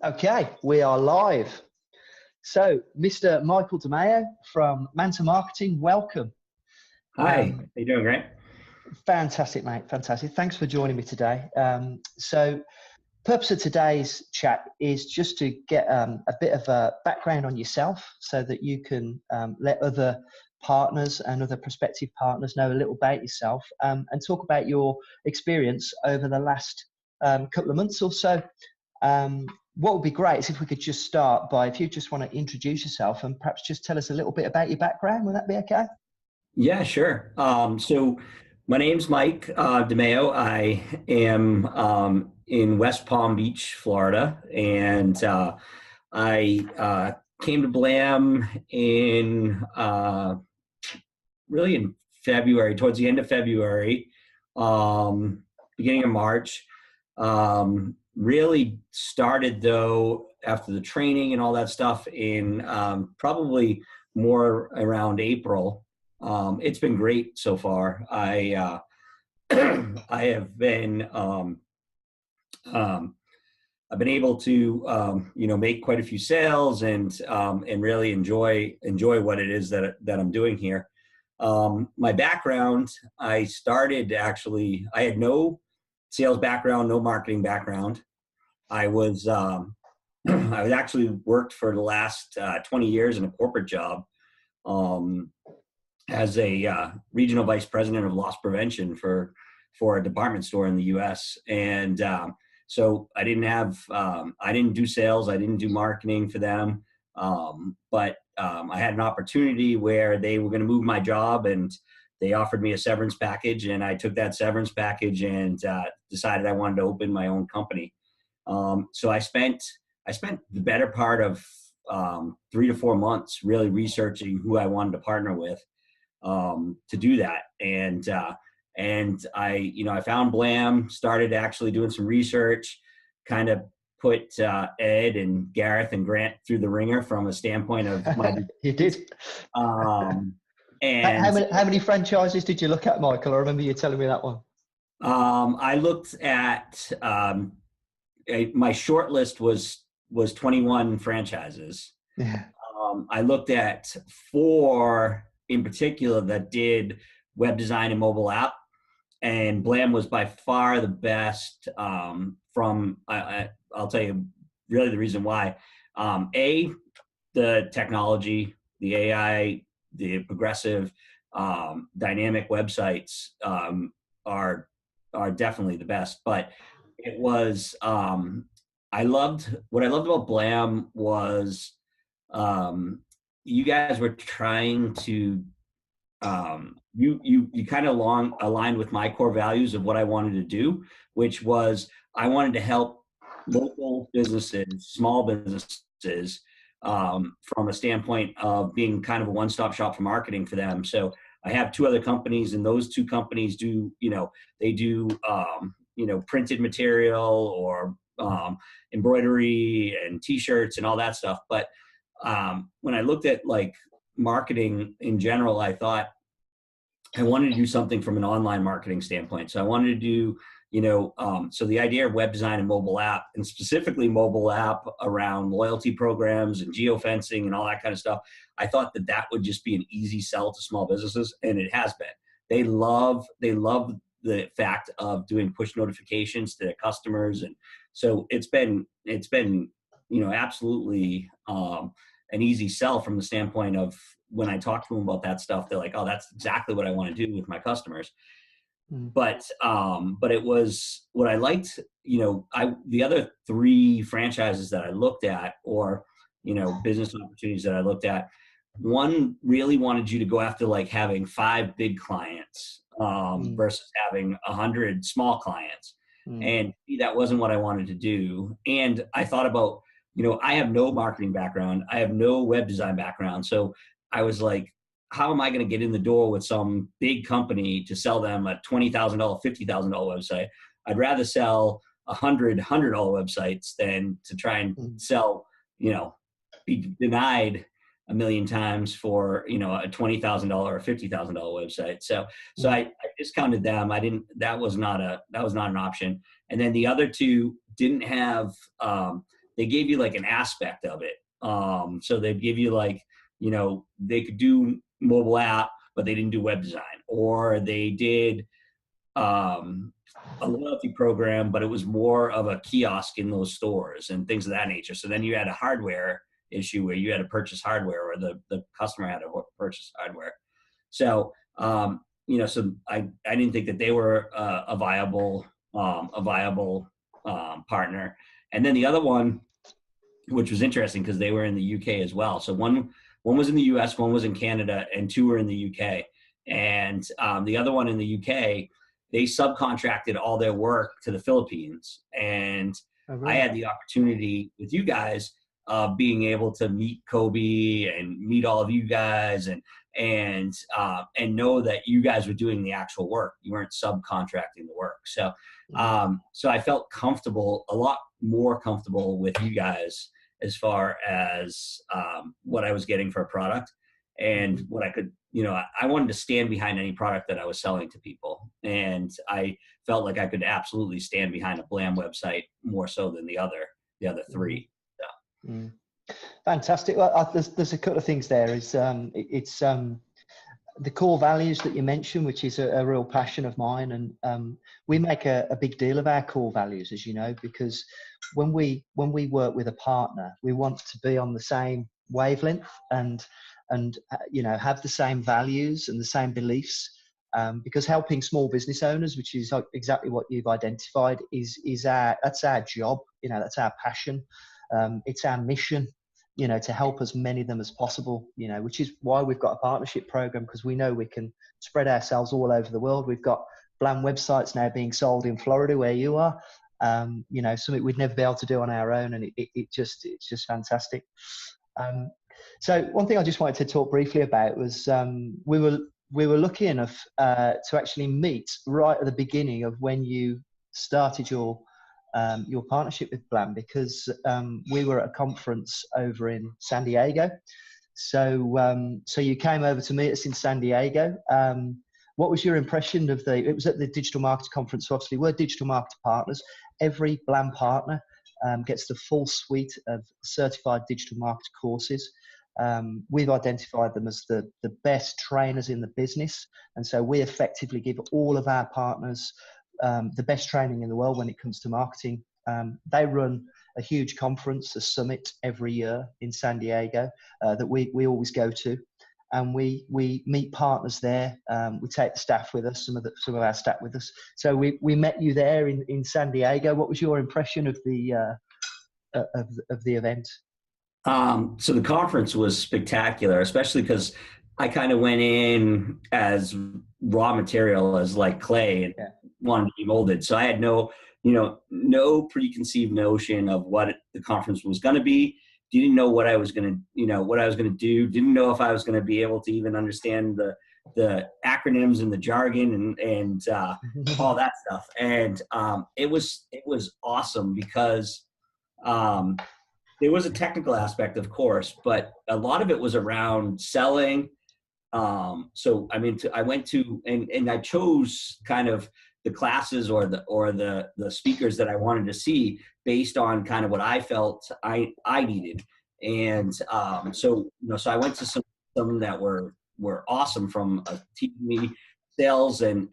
Okay, we are live. So, Mr. Michael DeMeo from Manta Marketing, welcome. Hi, how you doing, Grant? Fantastic, mate. Fantastic. Thanks for joining me today. Purpose of today's chat is just to get a bit of a background on yourself so that you can let other partners and other prospective partners know a little about yourself and talk about your experience over the last couple of months or so. What would be great is if we could just start by, if you just want to introduce yourself and perhaps just tell us a little bit about your background. Would that be okay? Yeah, sure. So my name's Mike DeMeo. I am in West Palm Beach, Florida, and I came to Blam really in February, towards the end of February, beginning of March. Really started though after the training and all that stuff in probably more around April. It's been great so far. I have been I've been able to make quite a few sales and really enjoy what it is that I'm doing here. My background, I had no sales background, no marketing background. I was actually worked for the last 20 years in a corporate job as a regional vice president of loss prevention for a department store in the U.S. And so I didn't do sales, I didn't do marketing for them, but I had an opportunity where they were going to move my job and they offered me a severance package, and I took that severance package and decided I wanted to open my own company. So I spent the better part of 3 to 4 months really researching who I wanted to partner with to do that. And I found Blam, started actually doing some research, kind of put Ed and Gareth and Grant through the ringer from a standpoint of my. You did. And how many franchises did you look at, Michael? I remember you telling me that one. I looked at my short list was 21 franchises. Yeah. I looked at 4 in particular that did web design and mobile app, and Blam was by far the best. I'll tell you really the reason why. The technology, the AI, the progressive, dynamic websites are definitely the best. But it was what I loved about Blam was you guys were trying to you kind of aligned with my core values of what I wanted to do, which was I wanted to help local businesses, small businesses, from a standpoint of being kind of a one-stop shop for marketing for them. So I have 2 other companies, and those 2 companies do printed material or embroidery and T-shirts and all that stuff. But when I looked at like marketing in general, I thought I wanted to do something from an online marketing standpoint. So I wanted to do, so the idea of web design and mobile app, and specifically mobile app around loyalty programs and geofencing and all that kind of stuff, I thought that would just be an easy sell to small businesses, and it has been. They love the fact of doing push notifications to their customers, and so it's been absolutely an easy sell from the standpoint of when I talk to them about that stuff, they're like, oh, that's exactly what I want to do with my customers. But it was what I liked, the other 3 franchises that I looked at, or, business opportunities that I looked at, one really wanted you to go after like having 5 big clients versus having 100 small clients. And that wasn't what I wanted to do. And I thought about, I have no marketing background. I have no web design background. So I was like, how am I going to get in the door with some big company to sell them a $20,000, $50,000 website? I'd rather sell $100 websites than to try and sell, be denied a million times for, a $20,000 or $50,000 website. So I discounted them. that was not an option. And then the other 2 didn't have they gave you like an aspect of it. So they'd give you like, you know, they could do mobile app, but they didn't do web design, or they did a loyalty program, but it was more of a kiosk in those stores and things of that nature. So then you had a hardware issue where you had to purchase hardware, or the customer had to purchase hardware. So, you know, so I didn't think that they were a viable partner. And then the other one, which was interesting because they were in the UK as well. So one was in the US, one was in Canada, and two were in the UK. And the other one in the UK, they subcontracted all their work to the Philippines. And I had the opportunity with you guys of being able to meet Kobe and meet all of you guys, and know that you guys were doing the actual work. You weren't subcontracting the work. So so I felt comfortable, a lot more comfortable with you guys as far as what I was getting for a product, and what I could, you know, I wanted to stand behind any product that I was selling to people. And I felt like I could absolutely stand behind a Blam website more so than the other three. So. Fantastic. Well, there's a couple of things there. It's the core values that you mentioned, which is a real passion of mine. And we make a big deal of our core values, as you know, because when we work with a partner, we want to be on the same wavelength and you know, have the same values and the same beliefs, because helping small business owners, which is exactly what you've identified, that's our job. You know, that's our passion. It's our mission, you know, to help as many of them as possible, you know, which is why we've got a partnership program, because we know we can spread ourselves all over the world. We've got Blam websites now being sold in Florida, where you are, you know, something we'd never be able to do on our own. And it's just fantastic. So one thing I just wanted to talk briefly about was we were lucky enough to actually meet right at the beginning of when you started your partnership with Blam, because we were at a conference over in San Diego. So you came over to meet us in San Diego. What was your impression of it was at the Digital Marketer Conference. So obviously we're digital marketer partners. Every Blam partner gets the full suite of certified digital marketer courses. We've identified them as the best trainers in the business. And so we effectively give all of our partners the best training in the world when it comes to marketing. They run a huge conference, a summit, every year in San Diego that we always go to, and we meet partners there. We take the staff with us, some of our staff with us. So we met you there in San Diego. What was your impression of the event? So the conference was spectacular, especially because I kind of went in as raw material, as like clay, and wanted to be molded. So I had no preconceived notion of what the conference was going to be. Didn't know what I was going to do. Didn't know if I was going to be able to even understand the acronyms and the jargon and all that stuff. And it was awesome because there was a technical aspect, of course, but a lot of it was around selling. So I mean, I went to and I chose kind of the classes or the speakers that I wanted to see based on kind of what I felt I needed. And so I went to some that were awesome, from teaching me sales and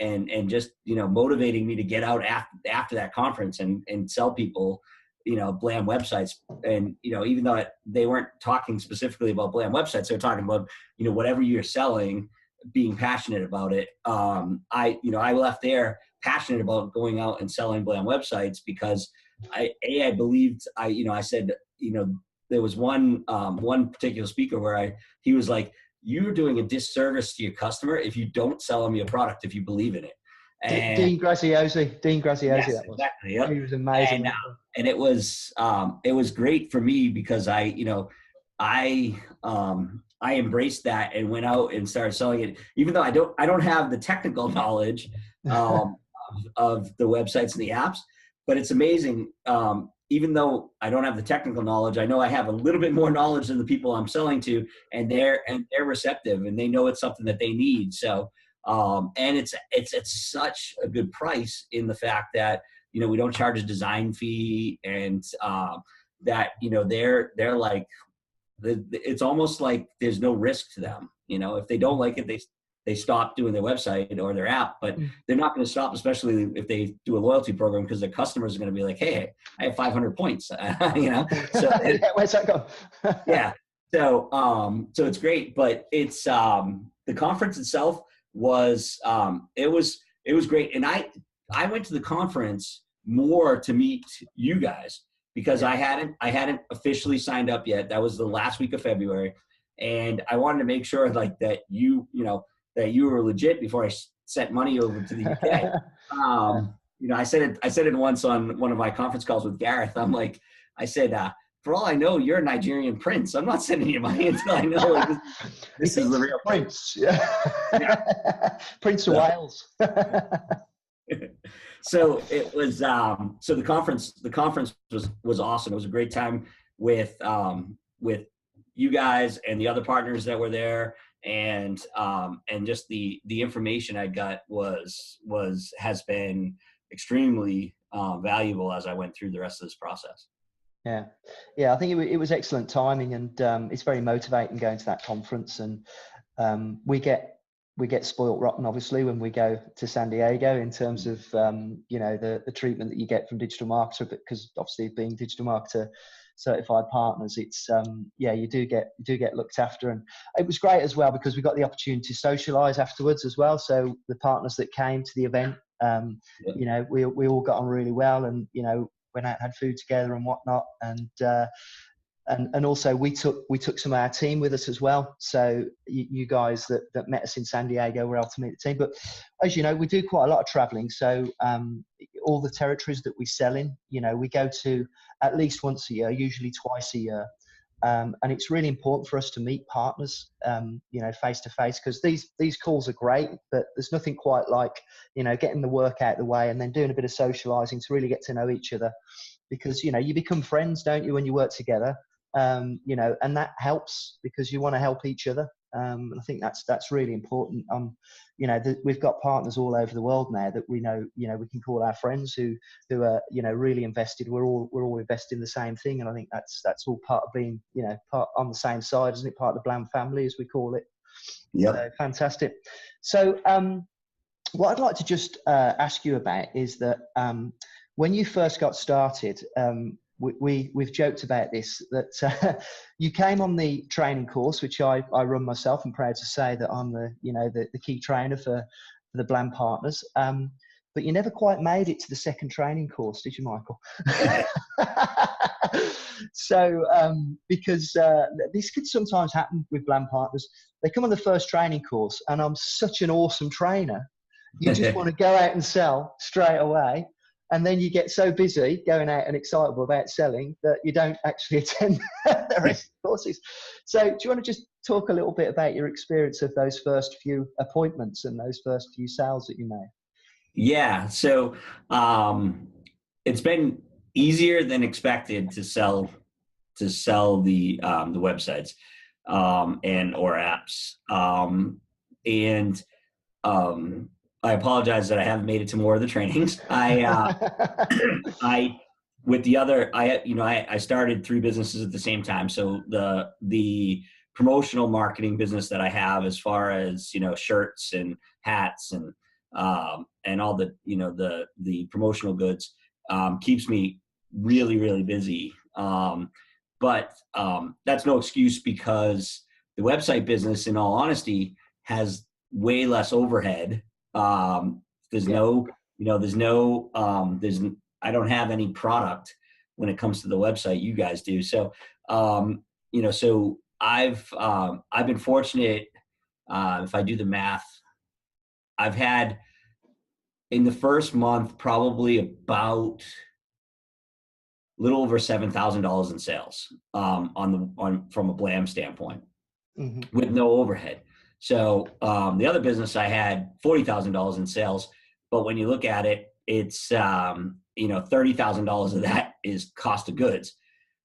just, you know, motivating me to get out after that conference and sell people, you know, Blam websites. And, you know, even though they weren't talking specifically about Blam websites, they were talking about, you know, whatever you're selling, being passionate about it. I left there passionate about going out and selling Blam websites because I believed, I said, you know, there was one particular speaker where he was like, you're doing a disservice to your customer if you don't sell them your product, if you believe in it. And Dean Graziosi, yes, that was. exactly. Yep. He was amazing. And it was great for me because I embraced that and went out and started selling it, even though I don't have the technical knowledge of the websites and the apps. But it's amazing. Even though I don't have the technical knowledge, I know I have a little bit more knowledge than the people I'm selling to, and they're receptive and they know it's something that they need. So, and it's such a good price in the fact that, you know, we don't charge a design fee, and that, they're like, it's almost like there's no risk to them. If they don't like it, they stop doing their website or their app, but they're not going to stop, especially if they do a loyalty program, because their customers are going to be like, hey, I have 500 points, So where's that gone? yeah. So it's great, but it's, the conference itself was, it was great. And I went to the conference more to meet you guys, because I hadn't officially signed up yet. That was the last week of February. And I wanted to make sure like that that you were legit before I sent money over to the UK. I said it once on one of my conference calls with Gareth. I'm like, I said, for all I know, you're a Nigerian prince. I'm not sending you money until I know like, this is the real prince. Yeah. Prince of Wales. So it was, so the conference was awesome. It was a great time with you guys and the other partners that were there. And just the information I got has been extremely valuable as I went through the rest of this process. Yeah. I think it was excellent timing, and it's very motivating going to that conference. And we get spoilt rotten, obviously, when we go to San Diego in terms of the treatment that you get from digital marketer, because obviously being digital marketer certified partners, it's you do get looked after. And it was great as well because we got the opportunity to socialize afterwards as well. So the partners that came to the event, we all got on really well, and went out and had food together and whatnot. And also we took some of our team with us as well. So you guys that met us in San Diego were able to meet the team. But as you know, we do quite a lot of traveling. So all the territories that we sell in, we go to at least once a year, usually twice a year. And it's really important for us to meet partners, face to face, because these calls are great, but there's nothing quite like, getting the work out of the way and then doing a bit of socializing to really get to know each other, because, you become friends, don't you, when you work together, and that helps because you want to help each other. And I think that's really important. We've got partners all over the world now that we know, we can call our friends who are, really invested. We're all invested in the same thing. And I think that's all part of being, part on the same side, isn't it? Part of the Blam family, as we call it. Yeah. So, fantastic. So, what I'd like to just ask you about is that when you first got started, we've joked about this, that you came on the training course, which I run myself. I'm proud to say that I'm the key trainer for the Blam partners. But you never quite made it to the second training course, did you, Michael? So because this could sometimes happen with Blam partners. They come on the first training course, and I'm such an awesome trainer. You just want to go out and sell straight away. And then you get so busy going out and excitable about selling that you don't actually attend the rest of the courses. So do you want to just talk a little bit about your experience of those first few appointments and those first few sales that you made? Yeah. So it's been easier than expected to sell the websites and or apps. I apologize that I haven't made it to more of the trainings. I started 3 businesses at the same time. So the promotional marketing business that I have, as far as, shirts and hats and all the promotional goods, keeps me really, really busy. But that's no excuse, because the website business, in all honesty, has way less overhead. I don't have any product when it comes to the website. You guys do. So, so I've been fortunate. If I do the math, I've had in the first month, probably about a little over $7,000 in sales, from a Blam standpoint, with no overhead. So the other business, I had $40,000 in sales, but when you look at it, it's $30,000 of that is cost of goods.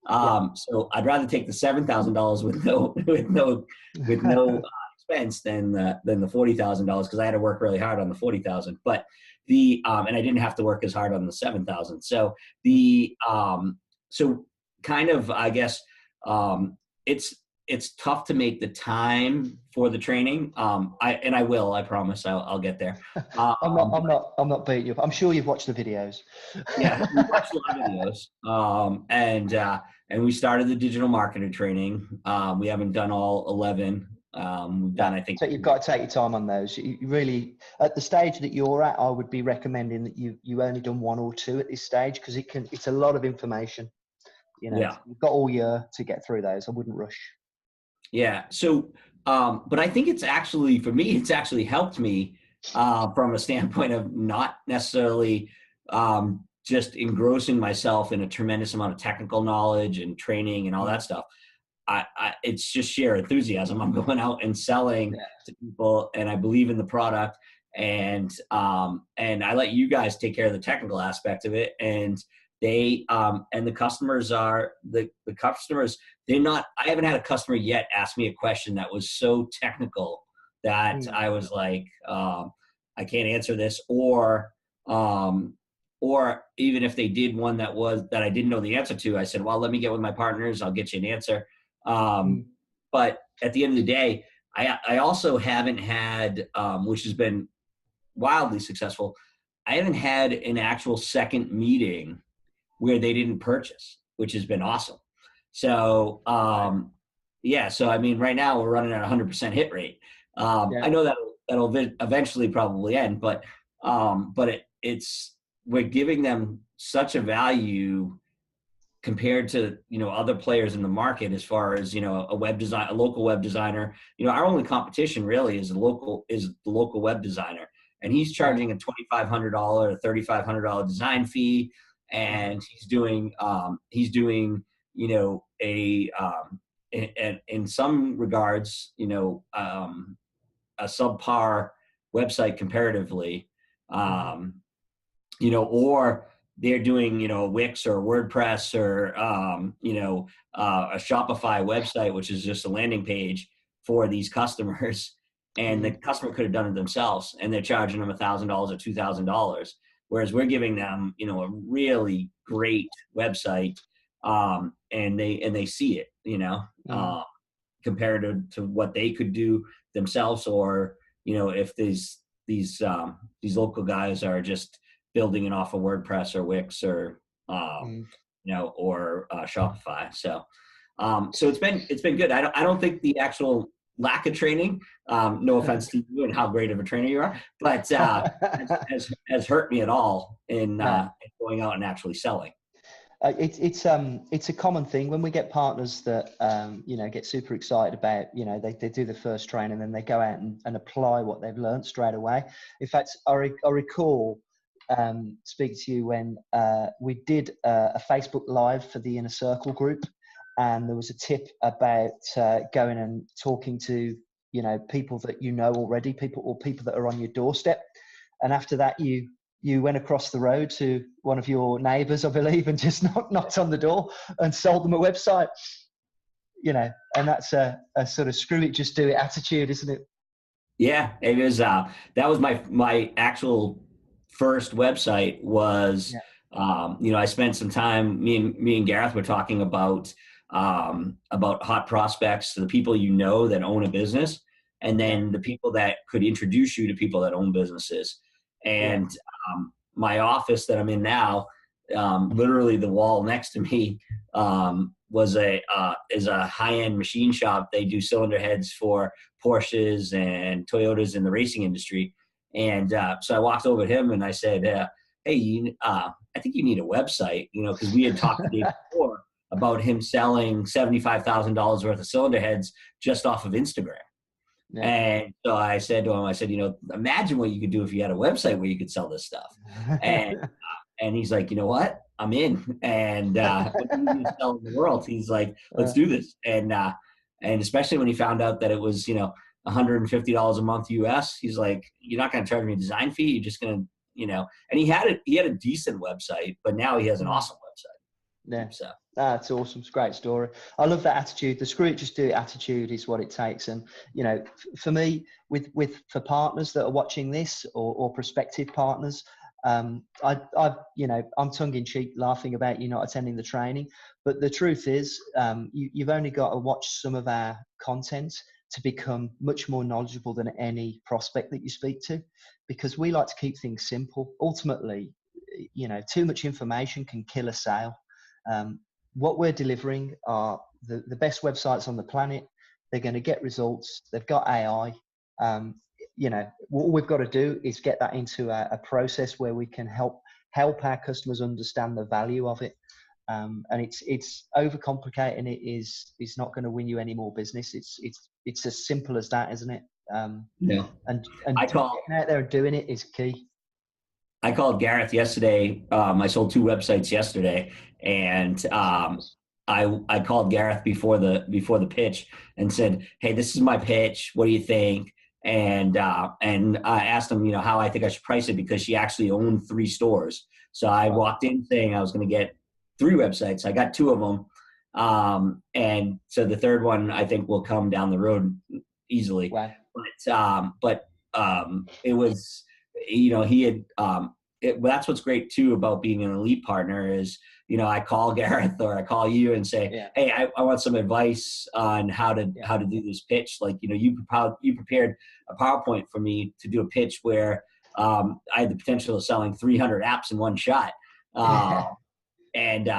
So I'd rather take the $7,000 with no expense than the $40,000, because I had to work really hard on the $40,000. But and I didn't have to work as hard on the $7,000. So so kind of, I guess, it's tough to make the time for the training. I promise I'll get there. I'm not beating you up. I'm sure you've watched the videos. Yeah, we watched a lot of videos. And we started the digital marketing training. We haven't done all 11. We've done, I think. So you've got to take your time on those. You really, at the stage that you're at, I would be recommending that you only done 1 or 2 at this stage, because it's a lot of information. Yeah. You've got all year to get through those. I wouldn't rush. Yeah. So, but I think it's actually, for me, it's actually helped me from a standpoint of not necessarily just engrossing myself in a tremendous amount of technical knowledge and training and all that stuff. It's just sheer enthusiasm. I'm going out and selling to people, and I believe in the product, and I let you guys take care of the technical aspect of it. And they and the customers are the customers. I haven't had a customer yet ask me a question that was so technical that I was like, I can't answer this, or even if they did one that I didn't know the answer to, I said, well, let me get with my partners. I'll get you an answer. But at the end of the day, I also haven't had, which has been wildly successful, I haven't had an actual second meeting where they didn't purchase, which has been awesome. So, so I mean, right now we're running at 100% hit rate. I know that'll eventually probably end, but we're giving them such a value compared to, other players in the market, as far as, a local web designer. Our only competition really is the local web designer, and he's charging a $2,500 or $3,500 design fee. And he's doing, in some regards, a subpar website comparatively, or they're doing, a Wix or WordPress or, a Shopify website, which is just a landing page for these customers. And the customer could have done it themselves, and they're charging them $1,000 or $2,000. Whereas we're giving them, a really great website, and they see it, compared to what they could do themselves, or if these local guys are just building it off of WordPress or Wix or or Shopify. So it's been good. I don't think the actual lack of training, no offense to you and how great of a trainer you are, but has hurt me at all in going out and actually selling. It's a common thing when we get partners that get super excited about, they do the first training and then they go out and apply what they've learned straight away. In fact, I recall speaking to you when we did a Facebook Live for the Inner Circle group, and there was a tip about going and talking to people that already, people that are on your doorstep. And after that, you went across the road to one of your neighbors, I believe, and just knocked on the door and sold them a website. And that's a sort of screw it, just do it attitude, isn't it? Yeah, it is. That was my actual first website was, I spent some time, me and Gareth were talking about hot prospects, the people that own a business, and then the people that could introduce you to people that own businesses. And my office that I'm in now, literally the wall next to me is a high-end machine shop. They do cylinder heads for Porsches and Toyotas in the racing industry. And so I walked over to him and I said, hey, I think you need a website, because we had talked the day before about him selling $75,000 worth of cylinder heads just off of Instagram. Yeah. And so I said to him, imagine what you could do if you had a website where you could sell this stuff. And he's like, you know what? I'm in. And what do you need to sell in the world? He's like, let's do this. And especially when he found out that it was, $150 a month US, he's like, you're not going to charge me a design fee. You're just going to, and he had a decent website, but now he has an awesome website. Yeah. So that's awesome. It's a great story. I love that attitude. The screw it, just do it attitude is what it takes. And, for me, for partners that are watching this or prospective partners, I'm tongue in cheek laughing about you not attending the training, but the truth is, you've only got to watch some of our content to become much more knowledgeable than any prospect that you speak to, because we like to keep things simple. Ultimately, too much information can kill a sale. What we're delivering are the best websites on the planet. They're going to get results. They've got AI. What we've got to do is get that into a process where we can help our customers understand the value of it. And it's overcomplicating it is not going to win you any more business. It's as simple as that, isn't it? Yeah. And getting out there and doing it is key. I called Gareth yesterday. I sold 2 websites yesterday, and I called Gareth before the pitch and said, "Hey, this is my pitch. What do you think?" And I asked him, how I think I should price it, because she actually owned 3 stores. So I walked in saying I was going to get 3 websites. I got 2 of them, and so the third one I think will come down the road easily. Wow. But it was, he had. That's what's great too about being an elite partner is, I call Gareth or I call you and say, "Hey, I want some advice on how to do this pitch." Like, you prepared a PowerPoint for me to do a pitch where I had the potential of selling 300 apps in one shot, and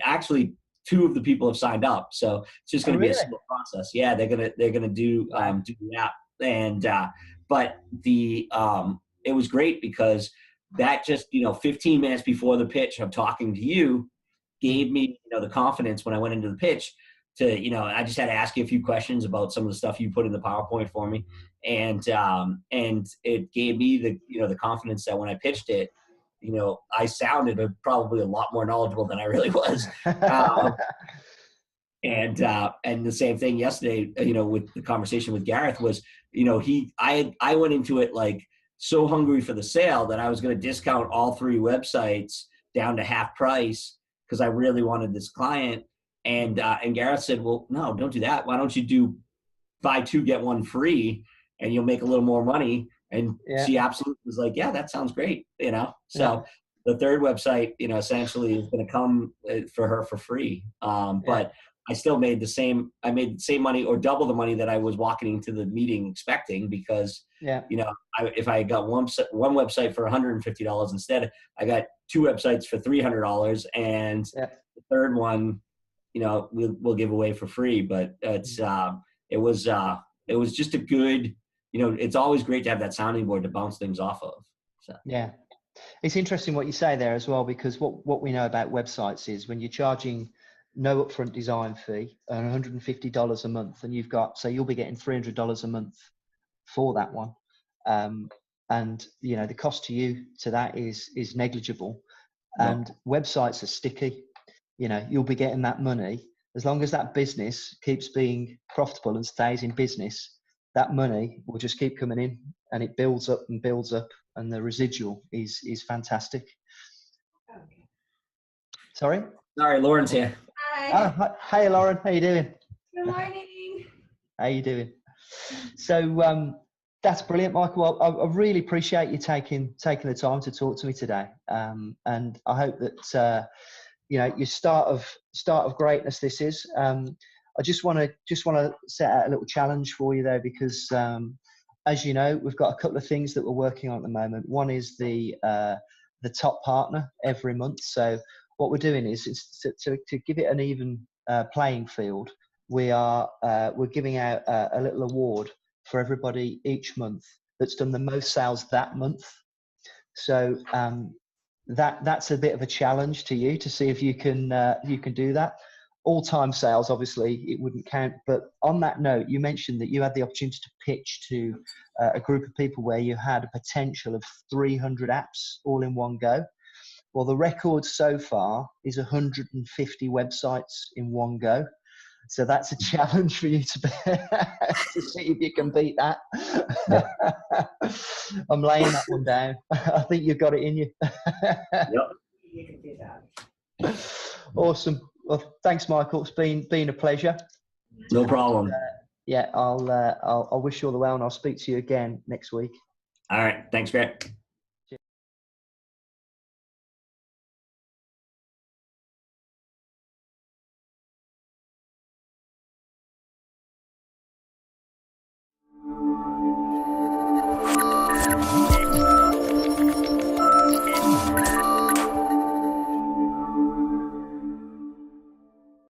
actually 2 of the people have signed up. So it's just going to be a slow process. Yeah, they're gonna do the app, and but it was great because that just 15 minutes before the pitch of talking to you gave me the confidence when I went into the pitch to I just had to ask you a few questions about some of the stuff you put in the PowerPoint for me, and it gave me the confidence that when I pitched it, I sounded probably a lot more knowledgeable than I really was. And the same thing yesterday, with the conversation with Gareth was, I went into it like so hungry for the sale that I was going to discount all 3 websites down to half price because I really wanted this client. And Gareth said, "Well, no, don't do that. Why don't you do buy 2, get 1 free, and you'll make a little more money?" And she absolutely was like, "Yeah, that sounds great." So the third website, essentially is going to come for her for free. But I still made the same money or double the money that I was walking into the meeting expecting, because if I got one website for $150 instead, I got 2 websites for $300, and the third one, we'll give away for free. But it was just a good, it's always great to have that sounding board to bounce things off of. So. Yeah. It's interesting what you say there as well, because what we know about websites is when you're charging no upfront design fee and $150 a month, and you'll be getting $300 a month for that one. And the cost to you to that is negligible. And websites are sticky. You'll be getting that money as long as that business keeps being profitable and stays in business. That money will just keep coming in, and it builds up and builds up, and the residual is fantastic. Okay. Sorry, Lauren's here. Hi. Hey, Lauren, how you doing? Good morning. How you doing? So that's brilliant, Michael. I really appreciate you taking the time to talk to me today, and I hope that your start of greatness this is. I just want to set out a little challenge for you though, because as you know, we've got a couple of things that we're working on at the moment. One is the top partner every month. So what we're doing is to give it an even playing field. We're giving out a little award for everybody each month that's done the most sales that month. So that's a bit of a challenge to you to see if you can do that. All-time sales, obviously, it wouldn't count. But on that note, you mentioned that you had the opportunity to pitch to a group of people where you had a potential of 300 apps all in one go. Well, the record so far is 150 websites in one go. So that's a challenge for you to see if you can beat that. I'm laying that one down. I think you've got it in you. Yep. You can do that. Awesome. Well, thanks, Michael. It's been a pleasure. No problem. I'll wish you all the well, and I'll speak to you again next week. All right. Thanks, Greg.